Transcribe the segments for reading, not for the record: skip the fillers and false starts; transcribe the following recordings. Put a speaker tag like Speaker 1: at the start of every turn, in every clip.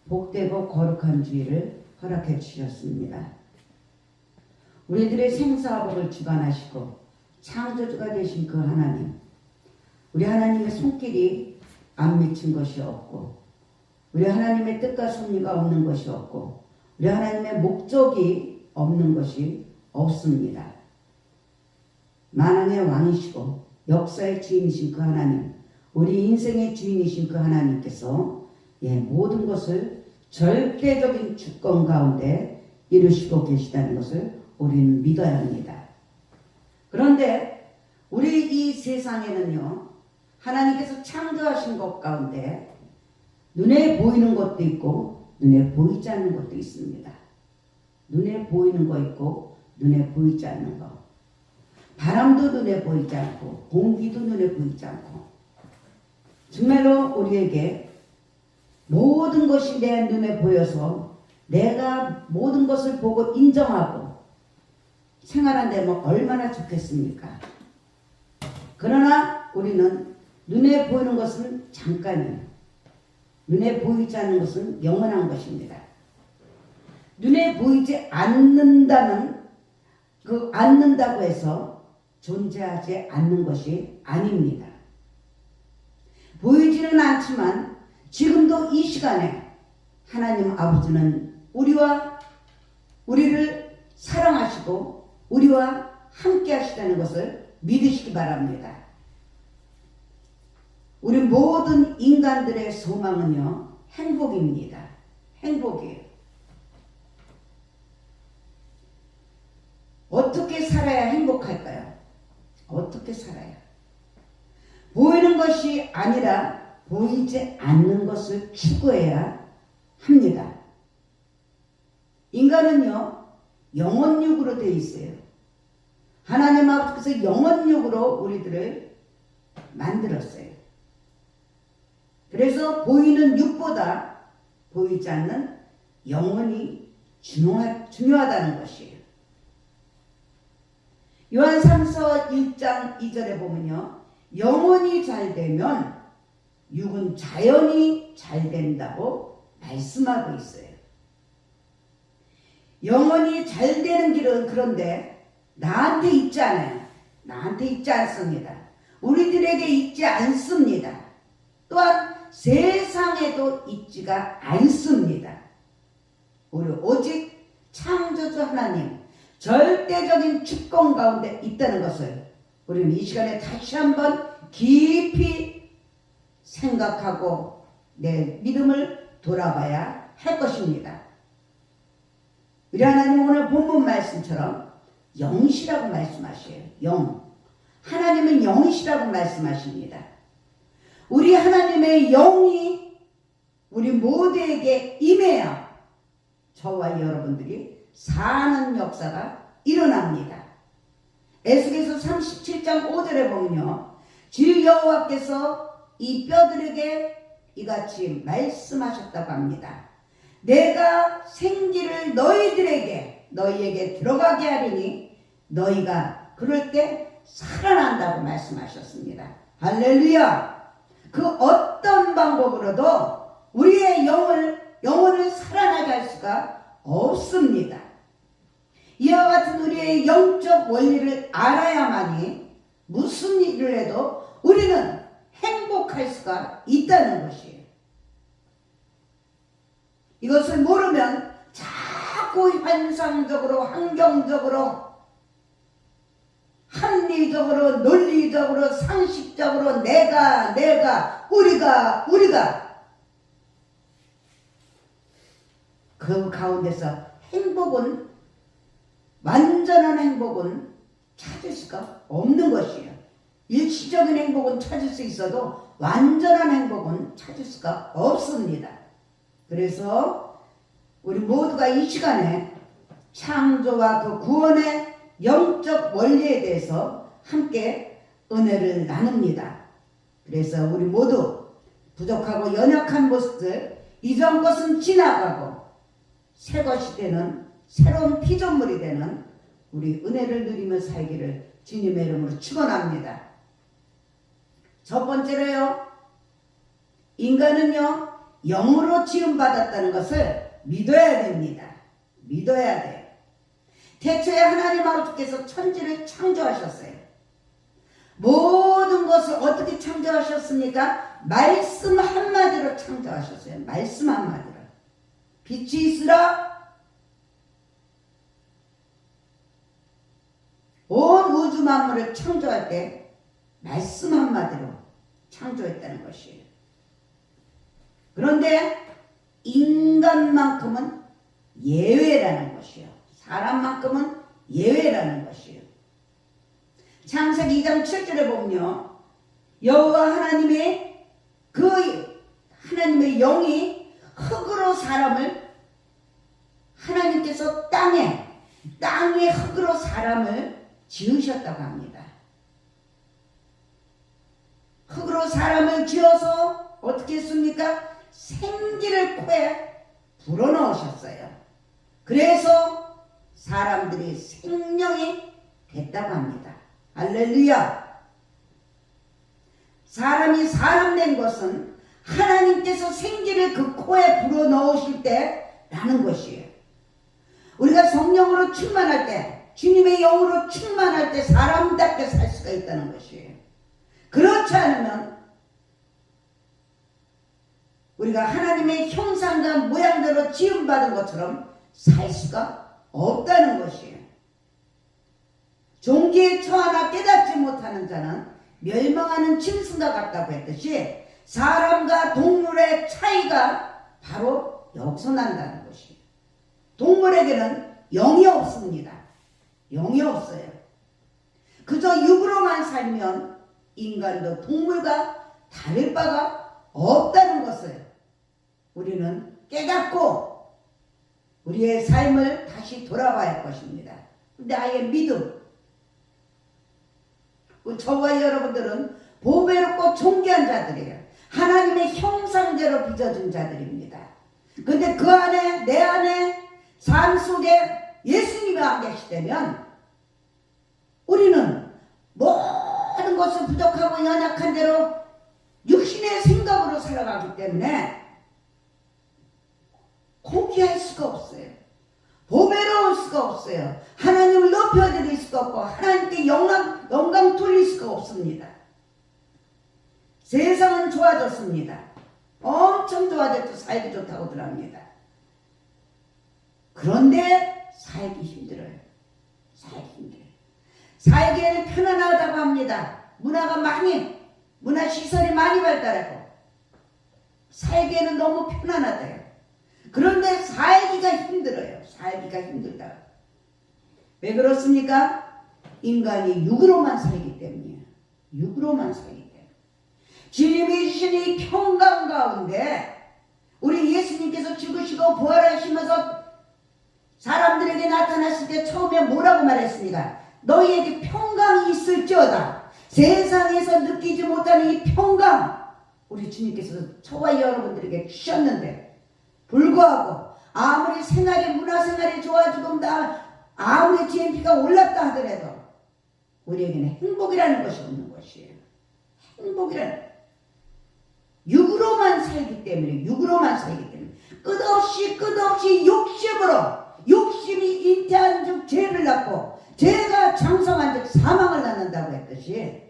Speaker 1: 복되고 거룩한 주일을 허락해 주셨습니다. 우리들의 생사복을 주관하시고 창조주가 되신 그 하나님, 우리 하나님의 손길이 안 미친 것이 없고, 우리 하나님의 뜻과 섭리가 없는 것이 없고, 우리 하나님의 목적이 없는 것이 없습니다. 만왕의 왕이시고 역사의 주인이신 그 하나님, 우리 인생의 주인이신 그 하나님께서 모든 것을 절대적인 주권 가운데 이루시고 계시다는 것을 우리는 믿어야 합니다. 그런데 우리 이 세상에는요, 하나님께서 창조하신 것 가운데 눈에 보이는 것도 있고 눈에 보이지 않는 것도 있습니다. 눈에 보이는 거 있고 눈에 보이지 않는 거. 바람도 눈에 보이지 않고 공기도 눈에 보이지 않고, 정말로 우리에게 모든 것이 내 눈에 보여서 내가 모든 것을 보고 인정하고 생활한다면 얼마나 좋겠습니까? 그러나 우리는 눈에 보이는 것은 잠깐이에요. 눈에 보이지 않는 것은 영원한 것입니다. 눈에 보이지 않는다는 않는다고 해서 존재하지 않는 것이 아닙니다. 보이지는 않지만 지금도 이 시간에 하나님 아버지는 우리를 사랑하시고 우리와 함께 하시다는 것을 믿으시기 바랍니다. 우리 모든 인간들의 소망은요, 행복입니다. 행복이에요. 어떻게 살아야 행복할까요? 어떻게 살아야? 보이는 것이 아니라 보이지 않는 것을 추구해야 합니다. 인간은요, 영혼육으로 되어 있어요. 하나님 아버지께서 영혼육으로 우리들을 만들었어요. 그래서 보이는 육보다 보이지 않는 영혼이 중요하다는 것이에요. 요한삼서 1장 2절에 보면요, 영혼이 잘 되면 육은 자연히 잘 된다고 말씀하고 있어요. 영혼이 잘 되는 길은 그런데 나한테 있지 않아요. 나한테 있지 않습니다. 우리들에게 있지 않습니다. 또한 세상에도 있지가 않습니다. 우리 오직 창조주 하나님 절대적인 주권 가운데 있다는 것을 우리는 이 시간에 다시 한번 깊이 생각하고 내 믿음을 돌아봐야 할 것입니다. 우리 하나님 오늘 본문 말씀처럼 영이시라고 말씀하셔요. 영. 하나님은 영이시라고 말씀하십니다. 우리 하나님의 영이 우리 모두에게 임해야 저와 여러분들이 사는 역사가 일어납니다. 에스겔서 37장 5절에 보면요, 주 여호와께서 이 뼈들에게 이같이 말씀하셨다고 합니다. 내가 생기를 너희에게 들어가게 하리니 너희가 그럴 때 살아난다고 말씀하셨습니다. 할렐루야. 그 어떤 방법으로도 우리의 영혼을 살아나게 할 수가 없습니다. 이와 같은 우리의 영적 원리를 알아야만이 무슨 일을 해도 우리는 행복할 수가 있다는 것이에요. 이것을 모르면 자꾸 환상적으로, 환경적으로, 합리적으로, 논리적으로, 상식적으로 내가, 우리가 그 가운데서 완전한 행복은 찾을 수가 없는 것이에요. 일시적인 행복은 찾을 수 있어도 완전한 행복은 찾을 수가 없습니다. 그래서 우리 모두가 이 시간에 창조와 그 구원의 영적 원리에 대해서 함께 은혜를 나눕니다. 그래서 우리 모두 부족하고 연약한 모습들, 이전 것은 지나가고 새 것이 되는 새로운 피조물이 되는 우리 은혜를 누리며 살기를 주님의 이름으로 축원합니다. 첫 번째로요, 인간은요 영으로 지음받았다는 것을 믿어야 됩니다. 믿어야 돼요. 태초에 하나님 아버지께서 천지를 창조하셨어요. 모든 것을 어떻게 창조하셨습니까? 말씀 한마디로 창조하셨어요. 말씀 한마디로. 빛이 있으라. 온 우주 만물을 창조할 때 말씀 한마디로 창조했다는 것이에요. 그런데 인간만큼은 예외라는 것이에요. 사람만큼은 예외라는 것이에요. 창세기 2장 7절에 보면요, 여호와 하나님의 하나님의 영이 흙으로 사람을, 하나님께서 땅에 흙으로 사람을 지으셨다고 합니다. 흙으로 사람을 지어서 어떻게 했습니까? 생기를 코에 불어넣으셨어요. 그래서 사람들이 생명이 됐다고 합니다. 할렐루야. 사람이 사람 된 것은 하나님께서 생기를 그 코에 불어넣으실 때라는 것이에요. 우리가 성령으로 충만할 때, 주님의 영으로 충만할 때 사람답게 살 수가 있다는 것이에요. 그렇지 않으면 우리가 하나님의 형상과 모양대로 지음받은 것처럼 살 수가 없다는 것이에요. 종기에 처하나 깨닫지 못하는 자는 멸망하는 짐승과 같다고 했듯이 사람과 동물의 차이가 바로 여기서 난다는 것이에요. 동물에게는 영이 없습니다. 영이 없어요. 그저 육으로만 살면 인간도 동물과 다를 바가 없다는 것을 우리는 깨닫고 우리의 삶을 다시 돌아봐야 할 것입니다. 나의 믿음, 저와 여러분들은 보배롭고 존귀한 자들이에요. 하나님의 형상대로 빚어진 자들입니다. 근데 그 안에, 내 안에 삶 속에 예수님이 안 계시다면 우리는 모든 것을 부족하고 연약한 대로 육신의 생각으로 살아가기 때문에 공개할 수가 없어요. 보배로울 수가 없어요. 하나님을 높여드릴 수가 없고 하나님께 영광 돌릴 수가 없습니다. 세상은 좋아졌습니다. 엄청 좋아졌고 살기 좋다고들 합니다. 그런데 살기 힘들어요. 살기 힘들어요. 살기에는 편안하다고 합니다. 문화 시설이 많이 발달하고 살기에는 너무 편안하대요. 그런데 살기가 힘들어요. 살기가 힘들다. 왜 그렇습니까? 인간이 육으로만 살기 때문이에요. 육으로만 살기 때문에. 주님이 주신 이 평강 가운데 우리 예수님께서 죽으시고 부활하시면서 사람들에게 나타났을 때 처음에 뭐라고 말했습니까? 너희에게 평강이 있을지어다. 세상에서 느끼지 못하는 이 평강 우리 주님께서 저와 여러분들에게 주셨는데 불구하고 아무리 문화생활이 좋아지고 아무리 GNP가 올랐다 하더라도 우리에게는 행복이라는 것이 없는 것이에요. 행복이라는 육으로만 살기 때문에 끝없이 욕심이 잉태한 즉 죄를 낳고 죄가 장성한 즉 사망을 낳는다고 했듯이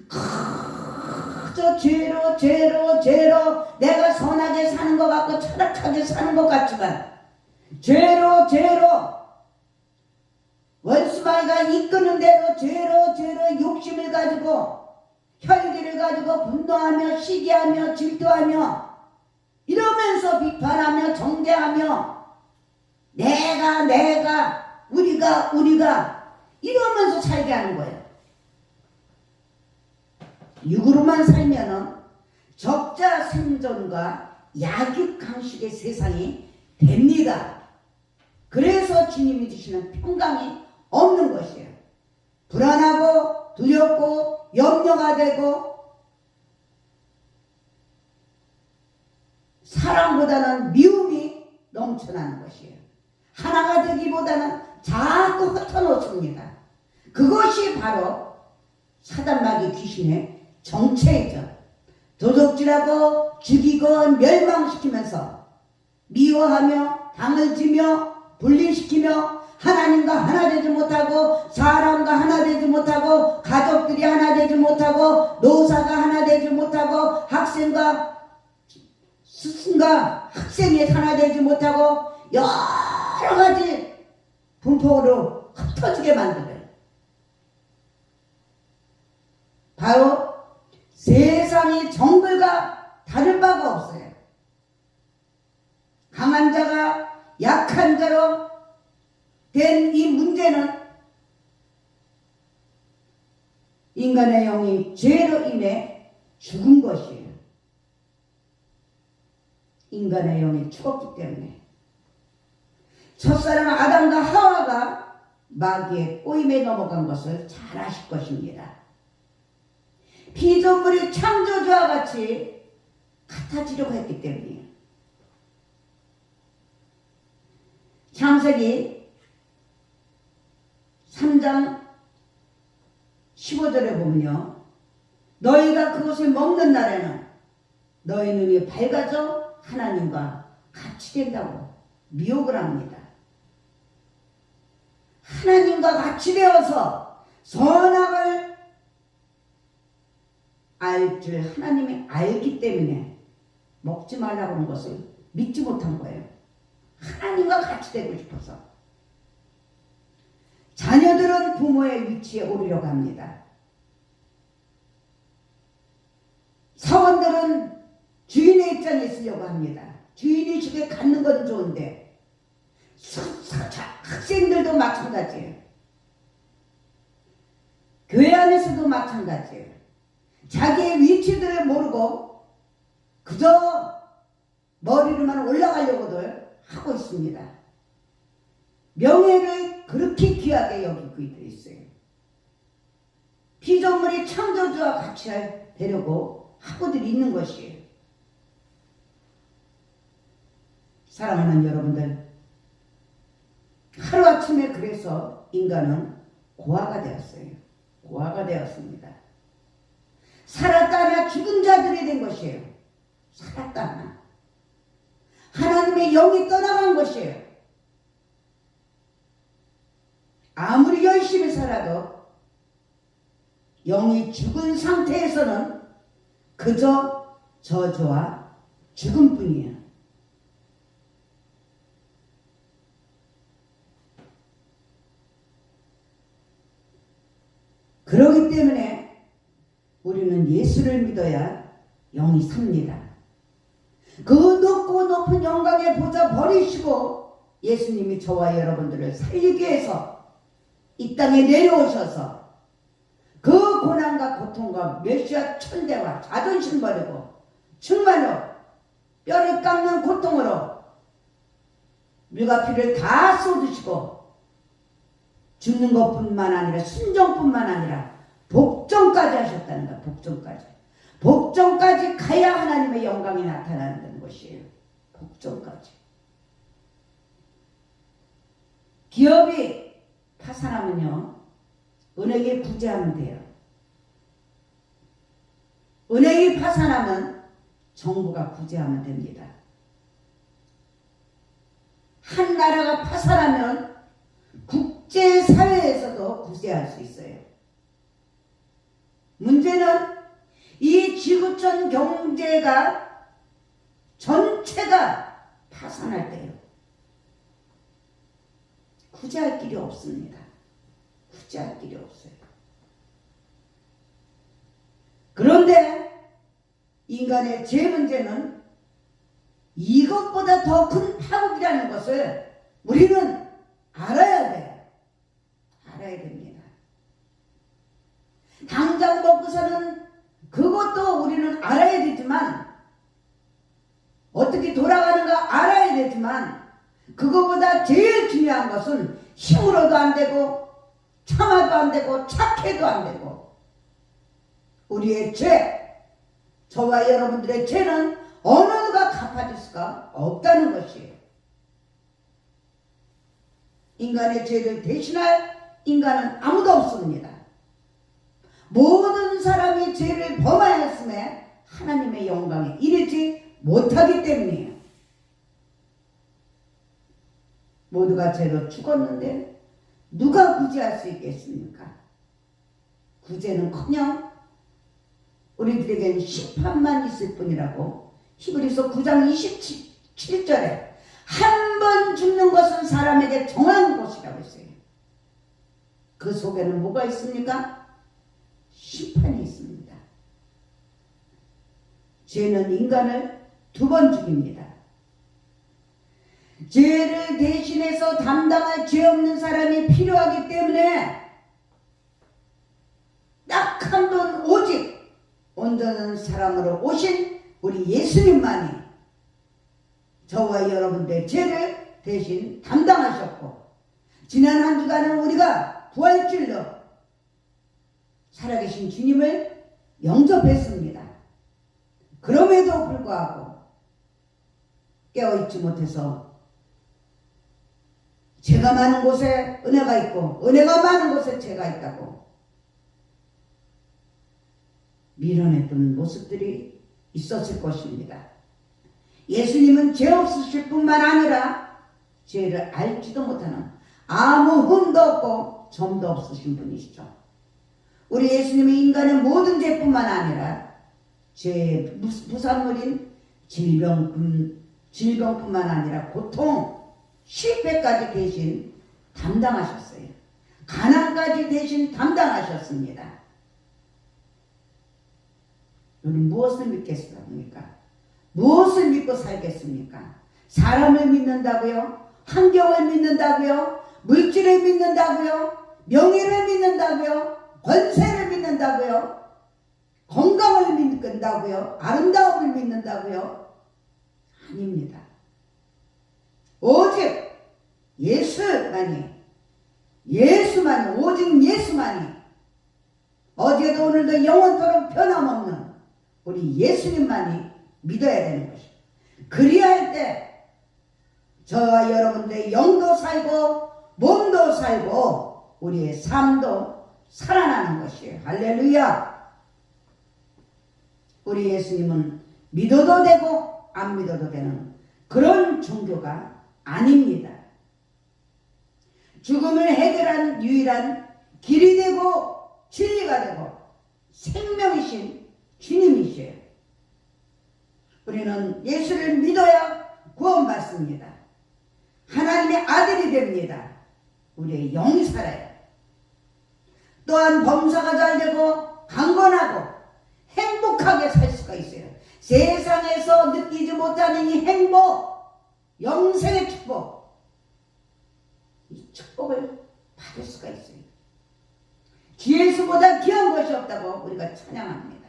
Speaker 1: 그저 죄로 내가 선하게 사는 것 같고 철학하게 사는 것 같지만 죄로 원수마귀가 이끄는 대로 죄로 욕심을 가지고 혈기를 가지고 분노하며 시기하며 질투하며 이러면서 비판하며 정죄하며 내가 우리가 이러면서 살게 하는 거예요. 육으로만 살면은 적자 생존과 약육강식의 세상이 됩니다. 그래서 주님이 주시는 평강이 없는 것이에요. 불안하고 두렵고 염려가 되고 사랑보다는 미움이 넘쳐나는 것이에요. 하나가 되기보다는 자꾸 흩어놓습니다. 그것이 바로 사단마귀 귀신의 정체이죠. 도적질하고 죽이고 멸망시키면서 미워하며 당을 지며 분리시키며 하나님과 하나 되지 못하고 사람과 하나 되지 못하고 가족들이 하나 되지 못하고 노사가 하나 되지 못하고 학생과 스승과 학생이 하나 되지 못하고 여러 가지 분포로 흩어지게 만들어요. 바로 세상의 정글과 다를 바가 없어요. 강한 자가 약한 자로 된 이 문제는 인간의 영이 죄로 인해 죽은 것이에요. 인간의 영이 죽었기 때문에 첫사랑 아담과 하와가 마귀의 꼬임에 넘어간 것을 잘 아실 것입니다. 피조물이 창조주와 같이 같아지려고 했기 때문이에요. 창세기 3장 15절에 보면요, 너희가 그것을 먹는 날에는 너희 눈이 밝아져 하나님과 같이 된다고 미혹을 합니다. 하나님과 같이 되어서 선악을 알 줄 하나님이 알기 때문에 먹지 말라고 하는 것을 믿지 못한 거예요. 하나님과 같이 되고 싶어서. 자녀들은 부모의 위치에 오르려고 합니다. 사원들은 주인의 입장에 있으려고 합니다. 주인의식에 갖는 건 좋은데 학생들도 마찬가지예요. 교회 안에서도 마찬가지예요. 자기의 위치들을 모르고 그저 머리로만 올라가려고들 하고 있습니다. 명예를 그렇게 귀하게 여기고 있어요. 피조물이 창조주와 같이 되려고 하고들 있는 것이에요. 사랑하는 여러분들, 하루아침에 그래서 인간은 고아가 되었어요. 고아가 되었습니다. 살았다나 죽은 자들이 된 것이에요. 살았다나 하나님의 영이 떠나간 것이에요. 아무리 열심히 살아도 영이 죽은 상태에서는 그저 저주와 죽음뿐이에요. 그렇기 때문에 우리는 예수를 믿어야 영이 삽니다. 그 높고 높은 영광의 보좌 버리시고 예수님이 저와 여러분들을 살리기 위해서 이 땅에 내려오셔서 그 고난과 고통과 멸시와 천대와 자존심 버리고 정말로 뼈를 깎는 고통으로 물과 피를 다 쏟으시고 죽는 것뿐만 아니라 순종뿐만 아니라 복종까지 하셨다는 거야. 복종까지 가야 하나님의 영광이 나타나는 것이에요. 복종까지. 기업이 파산하면요, 은행에 구제하면 돼요. 은행이 파산하면 정부가 구제하면 됩니다. 한 나라가 파산하면 국제사회에서도 구제할 수 있어요. 문제는 이 지구촌 경제가 전체가 파산할 때요. 구제할 길이 없습니다. 구제할 길이 없어요. 그런데 인간의 죄 문제는 이것보다 더 큰 파국이라는 것을 우리는 알아야 돼요. 알아야 됩니다. 당장 먹고서는 그것도 우리는 알아야 되지만, 어떻게 돌아가는가 알아야 되지만, 그거보다 제일 중요한 것은 힘으로도 안 되고 참아도 안 되고 착해도 안 되고, 우리의 죄, 저와 여러분들의 죄는 어느 누가 갚아줄 수가 없다는 것이에요. 인간의 죄를 대신할 인간은 아무도 없습니다. 모든 사람이 죄를 범하였음에 하나님의 영광에 이르지 못하기 때문이에요. 모두가 죄로 죽었는데 누가 구제할 수 있겠습니까? 구제는커녕 우리들에게는 심판만 있을 뿐이라고 히브리서 9장 27절에 한 번 죽는 것은 사람에게 정한 것이라고 했어요. 그 속에는 뭐가 있습니까? 심판이 있습니다. 죄는 인간을 2번 죽입니다. 죄를 대신해서 담당할 죄 없는 사람이 필요하기 때문에 딱 한 번 오직 온전한 사랑으로 오신 우리 예수님만이 저와 여러분들의 죄를 대신 담당하셨고, 지난 한 주간은 우리가 부활주일로 살아계신 주님을 영접했습니다. 그럼에도 불구하고 깨어있지 못해서 죄가 많은 곳에 은혜가 있고 은혜가 많은 곳에 죄가 있다고 밀어냈던 모습들이 있었을 것입니다. 예수님은 죄 없으실 뿐만 아니라 죄를 알지도 못하는 아무 흠도 없고 점도 없으신 분이시죠. 우리 예수님은 인간의 모든 죄뿐만 아니라 죄의 부산물인 질병뿐만 아니라 고통, 실패까지 대신 담당하셨어요. 가난까지 대신 담당하셨습니다. 우리 무엇을 믿겠습니까? 무엇을 믿고 살겠습니까? 사람을 믿는다고요? 환경을 믿는다고요? 물질을 믿는다고요? 명예를 믿는다고요? 권세를 믿는다고요? 건강을 믿는다고요? 아름다움을 믿는다고요? 아닙니다. 오직 예수만이, 오직 예수만이, 어제도 오늘도 영원토록 변함없는 우리 예수님만이 믿어야 되는 것입니다. 그리할 때 저와 여러분들의 영도 살고 몸도 살고 우리의 삶도 살아나는 것이에요. 할렐루야. 우리 예수님은 믿어도 되고 안 믿어도 되는 그런 종교가 아닙니다. 죽음을 해결한 유일한 길이 되고 진리가 되고 생명이신 주님이시에요. 우리는 예수를 믿어야 구원받습니다. 하나님의 아들이 됩니다. 우리의 영이 살아요. 또한 범사가 잘 되고 강건하고 행복하게 살 수가 있어요. 세상에서 느끼지 못하는 이 행복, 영생의 축복, 이 축복을 받을 수가 있어요. 예수보다 귀한 것이 없다고 우리가 찬양합니다.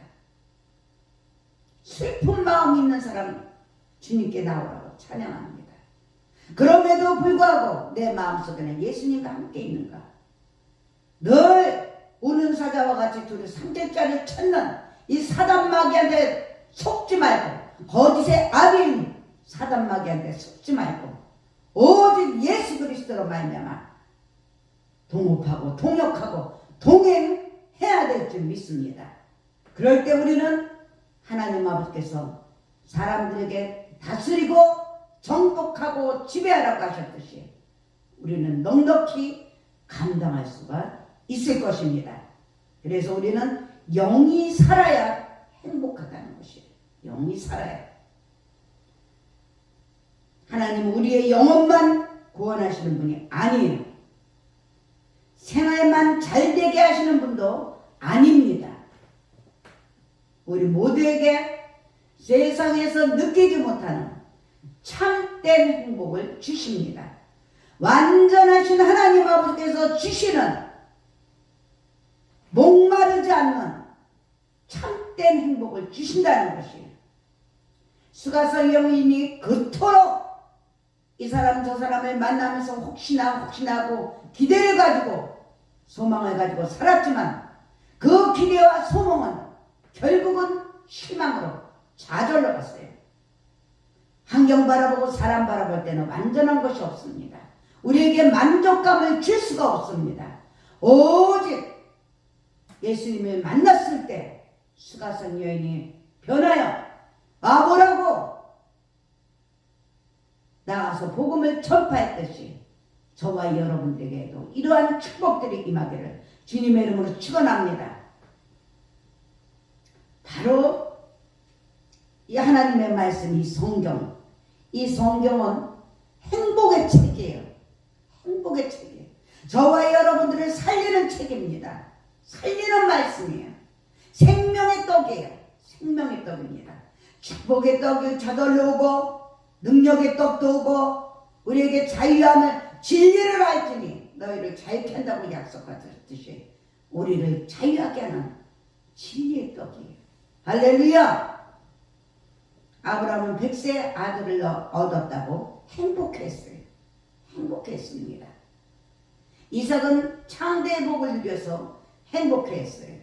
Speaker 1: 슬픈 마음 있는 사람 주님께 나오라고 찬양합니다. 그럼에도 불구하고 내 마음속에는 예수님과 함께 있는가? 늘 우는 사자와 같이 둘이 상대자를 찾는 이 사단마귀한테 속지 말고, 거짓의 아비인 사단마귀한테 속지 말고 오직 예수 그리스도로 말미암아 동업하고 동역하고 동행해야 될 줄 믿습니다. 그럴 때 우리는 하나님 아버지께서 사람들에게 다스리고 정복하고 지배하라고 하셨듯이 우리는 넉넉히 감당할 수가 있을 것입니다. 그래서 우리는 영이 살아야 행복하다는 것이에요. 영이 살아야. 하나님은 우리의 영혼만 구원하시는 분이 아니에요. 생활만 잘되게 하시는 분도 아닙니다. 우리 모두에게 세상에서 느끼지 못하는 참된 행복을 주십니다. 완전하신 하나님 아버지께서 주시는 목마르지 않는 참된 행복을 주신다는 것이에요. 수가성 여인이 그토록 이 사람 저 사람을 만나면서 혹시나 하고 기대를 가지고 소망을 가지고 살았지만 그 기대와 소망은 결국은 실망으로 좌절로 갔어요. 환경 바라보고 사람 바라볼 때는 완전한 것이 없습니다. 우리에게 만족감을 줄 수가 없습니다. 오직 예수님을 만났을 때 수가성 여인이 변하여 와보라고 나가서 복음을 전파했듯이 저와 여러분들에게도 이러한 축복들이 임하기를 주님의 이름으로 축원합니다. 바로 이 하나님의 말씀, 이 성경, 이 성경은 행복의 책이에요. 행복의 책이에요. 저와 여러분들을 살리는 책입니다. 살리는 말씀이에요. 생명의 떡이에요. 생명의 떡입니다. 축복의 떡이 저절로 오고 능력의 떡도 오고 우리에게 자유함을 진리를 알지니 너희를 자유케 한다고 약속하셨듯이 우리를 자유하게 하는 진리의 떡이에요. 할렐루야. 아브라함은 100세 아들을 얻었다고 행복했어요. 행복했습니다. 이삭은 창대의 복을 누려서 행복했어요.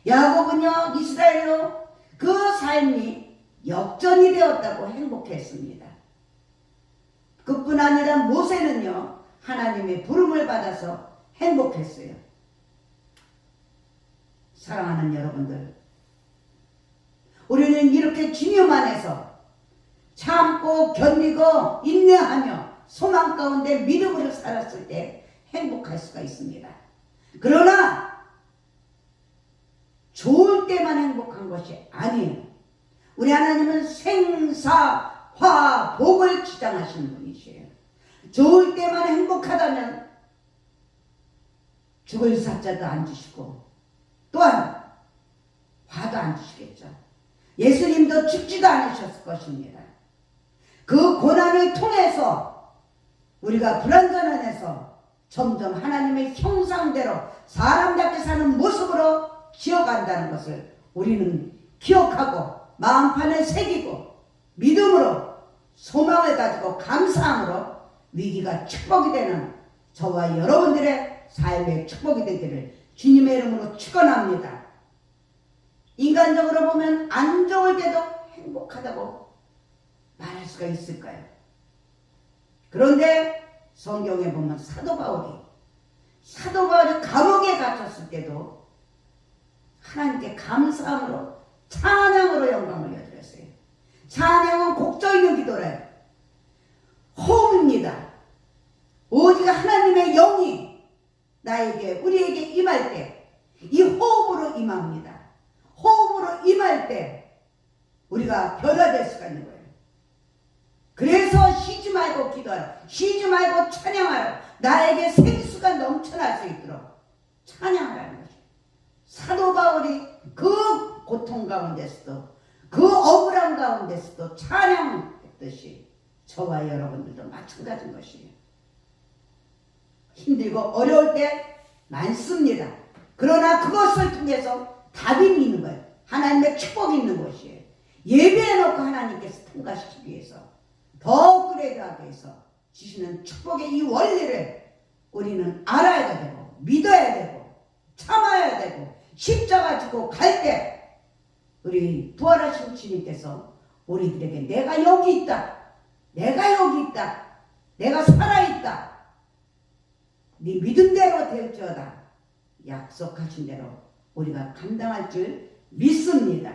Speaker 1: 야곱은요 이스라엘로 그 삶이 역전이 되었다고 행복했습니다. 그뿐 아니라 모세는요 하나님의 부름을 받아서 행복했어요. 사랑하는 여러분들, 우리는 이렇게 주님 안에서 참고 견디고 인내하며 소망 가운데 믿음으로 살았을 때 행복할 수가 있습니다. 그러나 좋을 때만 행복한 것이 아니에요. 우리 하나님은 생사화 복을 주장하시는 분이시에요. 좋을 때만 행복하다면 죽을 사자도 안 주시고 또한 화도 안 주시겠죠. 예수님도 죽지도 않으셨을 것입니다. 그 고난을 통해서 우리가 불완전 안에서 점점 하나님의 형상대로 사람답게 사는 모습으로 기어간다는 것을 우리는 기억하고 마음판에 새기고 믿음으로 소망을 가지고 감사함으로 위기가 축복이 되는 저와 여러분들의 삶의 축복이 되기를 주님의 이름으로 축원합니다. 인간적으로 보면 안 좋을 때도 행복하다고 말할 수가 있을까요? 그런데 성경에 보면 사도 바울이 감옥에 갇혔을 때도 하나님께 감사함으로 찬양으로 영광을 올려드렸어요. 찬양은 곡조 있는 기도래요. 호흡입니다. 오직 하나님의 영이 나에게 우리에게 임할 때 이 호흡으로 임합니다. 호흡으로 임할 때 우리가 변화될 수가 있는 거예요. 그래서 쉬지 말고 기도하라. 쉬지 말고 찬양하라. 나에게 생수가 넘쳐날 수 있도록 찬양하라는 거죠. 사도 바울이 그 고통 가운데서도 그 억울함 가운데서도 찬양했듯이 저와 여러분들도 마찬가지인 것이에요. 힘들고 어려울 때 많습니다. 그러나 그것을 통해서 답이 있는 거예요. 하나님의 축복이 있는 것이에요. 예배해놓고 하나님께서 통과시키기 위해서 더 업그레이드하기 위해서 주시는 축복의 이 원리를 우리는 알아야 되고 믿어야 되고 참아야 되고 십자가 지고 갈 때 우리 부활하신 주님께서 우리들에게 내가 여기 있다. 내가 여기 있다. 내가 살아있다. 네 믿음대로 될지어다. 약속하신 대로 우리가 감당할 줄 믿습니다.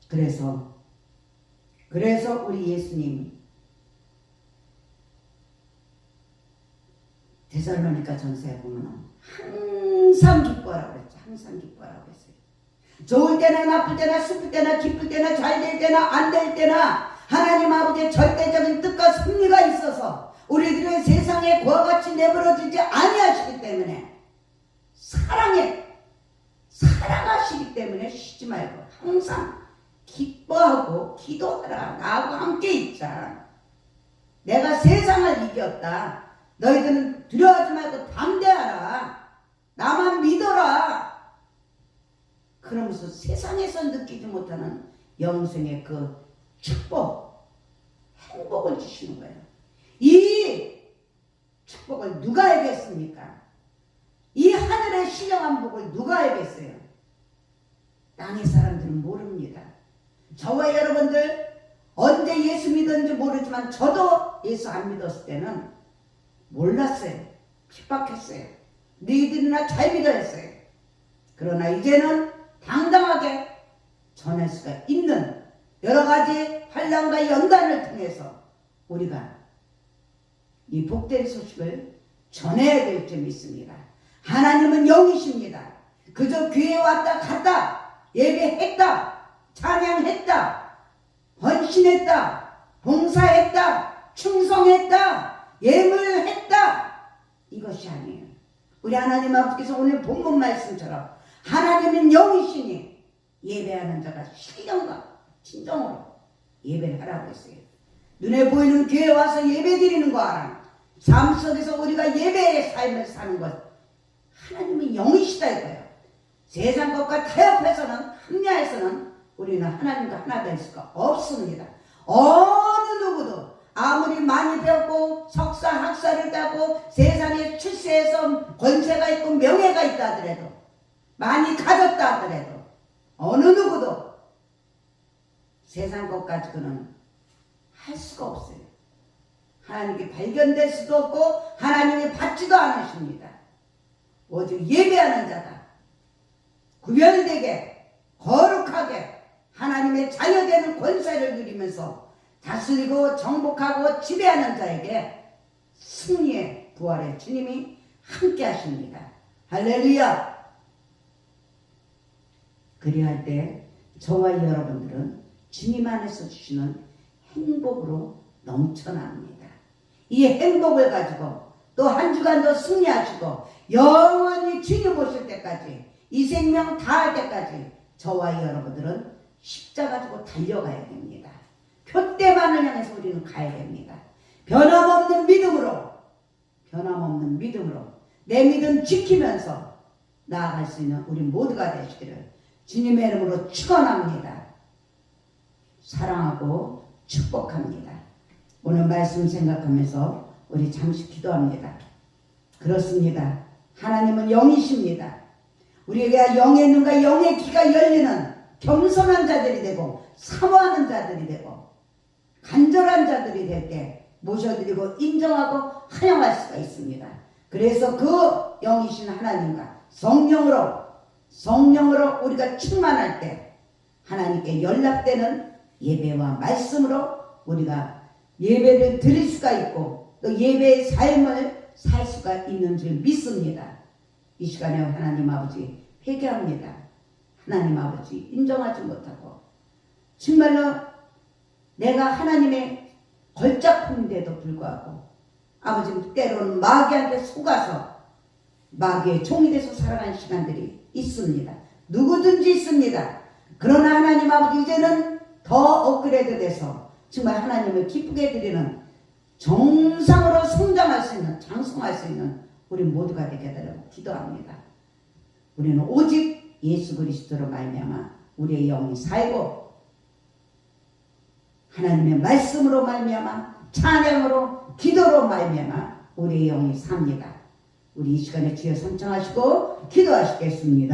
Speaker 1: 그래서 우리 예수님이 데살로니가 전서에 보면 항상 기뻐하라고 그랬죠. 항상 기뻐하라고 했어요. 좋을 때나 나쁠 때나 슬플 때나 기쁠 때나 잘 될 때나 안 될 때나 하나님 아버지의 절대적인 뜻과 승리가 있어서 우리들은 세상에 그와 같이 내버려두지 아니하시기 때문에 사랑하시기 때문에 쉬지 말고 항상 기뻐하고 기도하라. 나하고 함께 있자. 내가 세상을 이겼다. 너희들은 두려워하지 말고 담대하라. 나만 믿어라. 그러면서 세상에서 느끼지 못하는 영생의 그 축복, 행복을 주시는 거예요. 이 축복을 누가 알겠습니까? 이 하늘의 신령한 복을 누가 알겠어요? 땅의 사람들은 모릅니다. 저와 여러분들 언제 예수 믿었는지 모르지만 저도 예수 안 믿었을 때는 몰랐어요. 핍박했어요. 너희들이나 잘 믿어야 했어요. 그러나 이제는 당당하게 전할 수가 있는 여러 가지 환난과 연단을 통해서 우리가 이 복된 소식을 전해야 될 점이 있습니다. 하나님은 영이십니다. 그저 교회 왔다 갔다 예배했다 찬양했다 헌신했다 봉사했다 충성했다 예물했다 이것이 아니에요. 우리 하나님 아버지께서 오늘 본문 말씀처럼 하나님은 영이시니 예배하는 자가 신령과 진정으로 예배를 하라고 했어요. 눈에 보이는 교회 와서 예배 드리는 거 알아. 삶 속에서 우리가 예배의 삶을 사는 것 하나님은 영이시다 이거예요. 세상 것과 타협해서는 합리화해서는 우리는 하나님과 하나 될 수가 없습니다. 어느 누구도 아무리 많이 배웠고 석사 학사를 따고 세상에 출세해서 권세가 있고 명예가 있다 하더라도 많이 가졌다 하더라도 어느 누구도 세상 것 가지고는 할 수가 없어요. 하나님께 발견될 수도 없고 하나님이 받지도 않으십니다. 오직 예배하는 자가 구별되게 거룩하게 하나님의 자녀되는 권세를 누리면서 다스리고 정복하고 지배하는 자에게 승리의 부활의 주님이 함께 하십니다. 할렐루야. 그리할 때 저와 여러분들은 주님 안에서 주시는 행복으로 넘쳐납니다. 이 행복을 가지고 또 한 주간도 승리하시고 영원히 주님 오실 때까지 이 생명 다할 때까지 저와 여러분들은 십자가 가지고 달려가야 됩니다. 표대만을 향해서 우리는 가야 됩니다. 변함없는 믿음으로 내 믿음 지키면서 나아갈 수 있는 우리 모두가 되시기를 주님의 이름으로 축원합니다. 사랑하고 축복합니다. 오늘 말씀 생각하면서 우리 잠시 기도합니다. 그렇습니다. 하나님은 영이십니다. 우리가 영의 눈과 영의 귀가 열리는 겸손한 자들이 되고 사모하는 자들이 되고 간절한 자들이 될 때 모셔드리고 인정하고 환영할 수가 있습니다. 그래서 그 영이신 하나님과 성령으로 우리가 충만할 때 하나님께 연락되는 예배와 말씀으로 우리가 예배를 드릴 수가 있고 또 예배의 삶을 살 수가 있는 줄 믿습니다. 이 시간에 하나님 아버지 회개합니다. 하나님 아버지 인정하지 못하고 정말로 내가 하나님의 걸작품인데도 불구하고 아버지 때로는 마귀한테 속아서 마귀의 종이 돼서 살아가는 시간들이 있습니다. 누구든지 있습니다. 그러나 하나님 아버지 이제는 더 업그레이드 돼서 정말 하나님을 기쁘게 드리는 정상으로 성장할 수 있는 장성할 수 있는 우리 모두가 되게 해달라고 기도합니다. 우리는 오직 예수 그리스도로 말미암아 우리의 영이 살고 하나님의 말씀으로 말미암아 찬양으로 기도로 말미암아 우리의 영이 삽니다. 우리 이 시간에 주여 선창하시고 기도하시겠습니다.